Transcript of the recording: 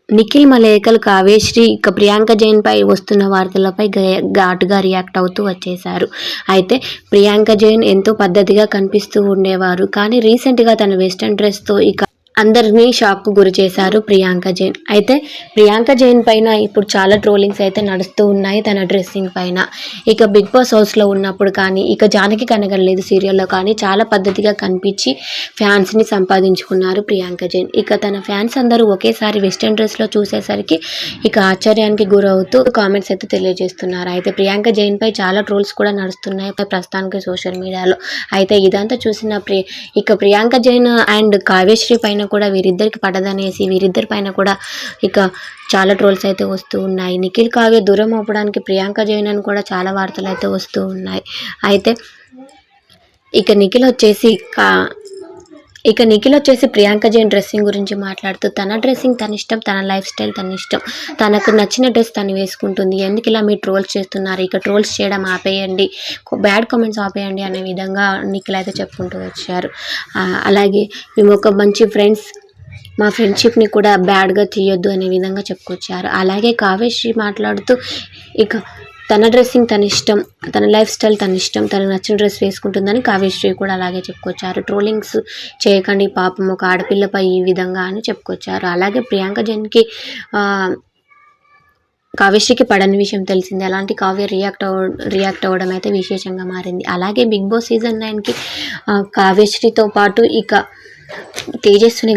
నిఖిల్ మలేకల్, కావ్యశ్రీ ఇక ప్రియాంక జైన్ పై వస్తున్న వార్తలపై ఘాటుగా రియాక్ట్ అవుతూ వచ్చేశారు. అయితే ప్రియాంక జైన్ ఎంతో పద్ధతిగా కనిపిస్తూ ఉండేవారు. కానీ రీసెంట్గా తన వెస్టర్న్ డ్రెస్తో ఇక అందరినీ షాక్కు గురి చేశారు ప్రియాంక జైన్. అయితే ప్రియాంక జైన్ పైన ఇప్పుడు చాలా ట్రోలింగ్స్ అయితే నడుస్తూ ఉన్నాయి తన డ్రెస్సింగ్ పైన. ఇక బిగ్ బాస్ హౌస్లో ఉన్నప్పుడు కానీ, ఇక జానకి కనగలేదు సీరియల్లో కానీ చాలా పద్ధతిగా కనిపించి ఫ్యాన్స్ని సంపాదించుకున్నారు ప్రియాంక జైన్. ఇక తన ఫ్యాన్స్ అందరూ ఒకేసారి వెస్టర్న్ డ్రెస్లో చూసేసరికి ఇక ఆశ్చర్యానికి గురవుతూ కామెంట్స్ అయితే తెలియజేస్తున్నారు. అయితే ప్రియాంక జైన్ పై చాలా ట్రోల్స్ కూడా నడుస్తున్నాయి ప్రస్తుతానికి సోషల్ మీడియాలో. అయితే ఇదంతా చూసిన ఇక ప్రియాంక జైన్ అండ్ కావ్యశ్రీ పైన కూడా వీరిద్దరికి పడదనేసి వీరిద్దరి పైన కూడా ఇక చాలా ట్రోల్స్ అయితే వస్తూ ఉన్నాయి. నిఖిల్ కావ్య దూరం అవ్వడానికి ప్రియాంక జైన్ అని కూడా చాలా వార్తలు అయితే వస్తూ ఉన్నాయి. అయితే ఇక నిఖిల్ వచ్చేసి ప్రియాంక జైన్ డ్రెస్సింగ్ గురించి మాట్లాడుతూ తన డ్రెస్సింగ్ తన ఇష్టం, తన లైఫ్ స్టైల్ తన ఇష్టం, తనకు నచ్చిన డ్రెస్ తను వేసుకుంటుంది, ఎందుకు ఇలా మీరు ట్రోల్స్ చేస్తున్నారు, ఇక ట్రోల్స్ చేయడం ఆపేయండి, బ్యాడ్ కామెంట్స్ ఆపేయండి అనే విధంగా నిఖిల్ అయితే చెప్పుకుంటూ వచ్చారు. అలాగే మేము ఒక మంచి ఫ్రెండ్స్, మా ఫ్రెండ్షిప్ని కూడా బ్యాడ్గా తీయొద్దు అనే విధంగా చెప్పుకొచ్చారు. అలాగే కావ్యశ్రీ మాట్లాడుతూ ఇక తన డ్రెస్సింగ్ తన ఇష్టం, తన లైఫ్ స్టైల్ తన ఇష్టం, తనకు నచ్చిన డ్రెస్ వేసుకుంటుందని కావ్యశ్రీ కూడా అలాగే చెప్పుకొచ్చారు. ట్రోలింగ్స్ చేయకండి పాపం ఒక ఆడపిల్లపై ఈ విధంగా అని చెప్పుకొచ్చారు. అలాగే ప్రియాంక జైన్కి కావ్యశ్రీకి పడని విషయం తెలిసింది. అలాంటి కావ్య రియాక్ట్ అవ్వడం అయితే విశేషంగా మారింది. అలాగే బిగ్ బాస్ సీజన్ 9కి కావ్యశ్రీతో పాటు ఇక తేజస్విని